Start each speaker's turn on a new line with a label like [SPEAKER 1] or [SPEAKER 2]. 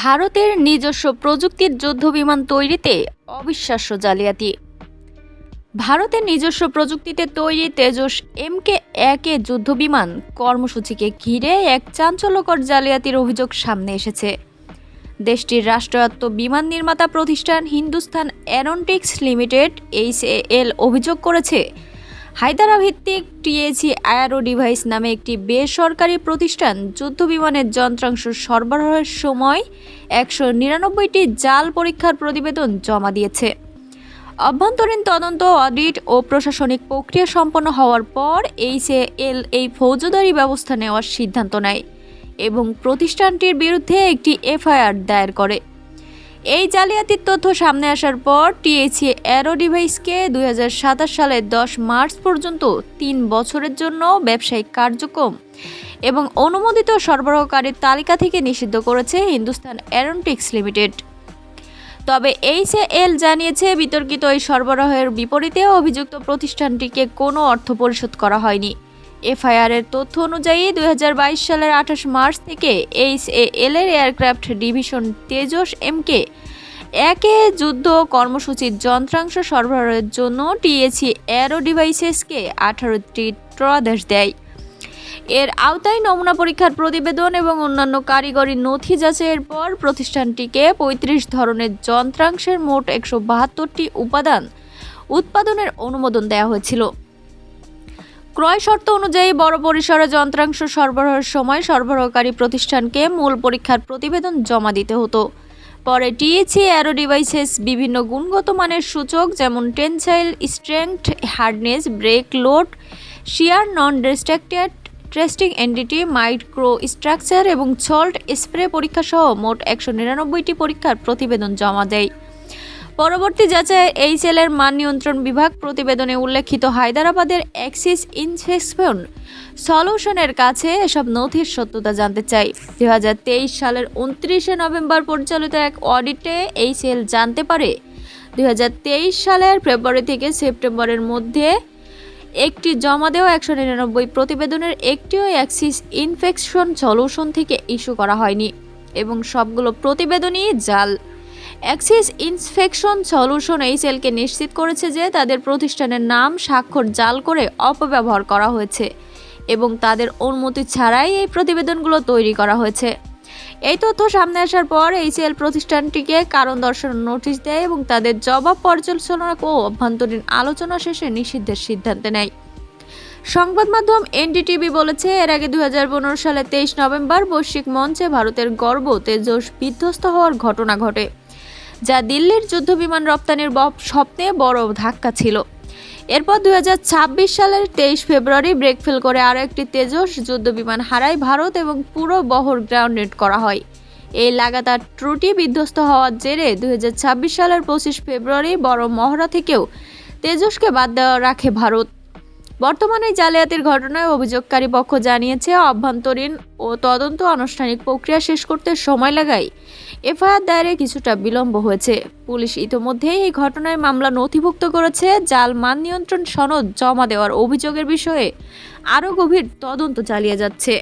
[SPEAKER 1] ভারতের নিজস্ব প্রযুক্তির যুদ্ধবিমান তৈরিতে অবিশ্বাস্য জালিয়াতি। ভারতের নিজস্ব প্রযুক্তিতে তৈরি তেজস MK-1 যুদ্ধবিমান কর্মসূচিকে ঘিরে এক চাঞ্চল্যকর জালিয়াতির অভিযোগ সামনে এসেছে। দেশটির রাষ্ট্রায়ত্ত বিমান নির্মাতা প্রতিষ্ঠান হিন্দুস্তান এরোনটিক্স লিমিটেড HAL অভিযোগ করেছে, হায়দ্রাবাদ-ভিত্তিক TAC অ্যারো ডিভাইস নামে একটি বেসরকারি প্রতিষ্ঠান যুদ্ধবিমানের যন্ত্রাংশ সরবরাহের সময় 199টি জাল পরীক্ষার প্রতিবেদন জমা দিয়েছে। অভ্যন্তরীণ তদন্ত, অডিট ও প্রশাসনিক প্রক্রিয়া সম্পন্ন হওয়ার পর HAL এই ফৌজদারি ব্যবস্থা নেওয়ার সিদ্ধান্ত নেয় এবং প্রতিষ্ঠানটির বিরুদ্ধে একটি FIR দায়ের করে। এই জালিয়াতির তথ্য সামনে আসার পর TAC অ্যারো ডিভাইসকে 2027 সালের 10 মার্চ পর্যন্ত 3 বছরের জন্য ব্যবসায়িক কার্যক্রম এবং অনুমোদিত সরবরাহকারীর তালিকা থেকে নিষিদ্ধ করেছে হিন্দুস্তান এরোনটিক্স লিমিটেড। তবে HAL জানিয়েছে, বিতর্কিত এই সরবরাহের বিপরীতে অভিযুক্ত প্রতিষ্ঠানটিকে কোনো অর্থ পরিশোধ করা হয়নি। FIR এর তথ্য অনুযায়ী 2022 সালের 28 মার্চ থেকে HAL এর এয়ারক্রাফট ডিভিশন তেজস MK-1 যুদ্ধ কর্মসূচির যন্ত্রাংশ সরবরাহের জন্য TAC অ্যারো ডিভাইসেসকে 18টি ক্রয়াদেশ দেয়। এর আওতায় নমুনা পরীক্ষার প্রতিবেদন এবং অন্যান্য কারিগরি নথি যাচাইয়ের পর প্রতিষ্ঠানটিকে 35 ধরনের যন্ত্রাংশের মোট 172টি উপাদান উৎপাদনের অনুমোদন দেওয়া হয়েছিল। ক্রয় শর্ত অনুযায়ী বড় পরিসরে যন্ত্রাংশ সরবরাহের সময় সরবরাহকারী প্রতিষ্ঠানকে মূল পরীক্ষার প্রতিবেদন জমা দিতে হতো। পরে TAC অ্যারো ডিভাইসেস বিভিন্ন গুণগত মানের সূচক যেমন tensile strength, hardness, break load, shear, non distracted, testing entity, micro structure এবং সল্ট স্প্রে পরীক্ষা সহ মোট 199টি পরীক্ষার প্রতিবেদন জমা দেয়। পরবর্তী যাচাইয়ে HAL এর মান নিয়ন্ত্রণ বিভাগ প্রতিবেদনে উল্লেখিত হায়দ্রাবাদের অ্যাক্সিস ইনস্পেকশন সলিউশনের কাছে এসব নথির সত্যতা জানতে চায়। 2023 সালের 29 নভেম্বর পরিচালিত এক অডিটে HAL জানতে পারে, 2023 সালের ফেব্রুয়ারি থেকে সেপ্টেম্বরের মধ্যে একটি জমা দেওয়া 199 প্রতিবেদনের একটিও অ্যাক্সিস ইনস্পেকশন সলিউশন থেকে ইস্যু করা হয়নি এবং সবগুলো প্রতিবেদনই জাল। অ্যাক্সিস ইনস্পেকশন সলিউশন HAL-কে নিশ্চিত করেছে যে তাদের প্রতিষ্ঠানের নাম স্বাক্ষর জাল করে অপব্যবহার করা হয়েছে এবং তাদের অনুমতি ছাড়াই এই প্রতিবেদনগুলো তৈরি করা হয়েছে। এই তথ্য সামনে আসার পর HAL প্রতিষ্ঠানটিকে কারণ দর্শানোর নোটিশ দেয় এবং তাদের জবাব পর্যালোচনা ও অভ্যন্তরীণ আলোচনা শেষে নিষিদ্ধের সিদ্ধান্ত নেয়। সংবাদ মাধ্যম NDTV বলেছে, এর আগে 2015 সালের 23 নভেম্বর বৈশ্বিক মঞ্চে ভারতের গর্ব তেজস বিধ্বস্ত হওয়ার ঘটনা ঘটে, যা দিল্লির যুদ্ধবিমান রপ্তানির স্বপ্নে বড় ধাক্কা ছিল। এরপর 2026 সালের 23 ফেব্রুয়ারি ব্রেক ফেল করে আরও একটি তেজস যুদ্ধবিমান হারায় ভারত এবং পুরো বহর গ্রাউন্ডেড করা হয়। এই লাগাতার ত্রুটি বিধ্বস্ত হওয়ার জেরে 2026 সালের 25 ফেব্রুয়ারি বড় মহড়া থেকেও তেজসকে বাদ দেওয়া রাখে ভারত। বর্তমানে জালিয়াতির ঘটনায় অভিযোগকারী পক্ষ জানিয়েছে, অভ্যন্তরীণ ও তদন্ত আনুষ্ঠানিক প্রক্রিয়া শেষ করতে সময় লাগায় FIR দায়েরে কিছুটা বিলম্ব হয়েছে। পুলিশ ইতোমধ্যেই এই ঘটনায় মামলা নথিভুক্ত করেছে। জাল মান নিয়ন্ত্রণ সনদ জমা দেওয়ার অভিযোগের বিষয়ে আরও গভীর তদন্ত চালিয়ে যাচ্ছে।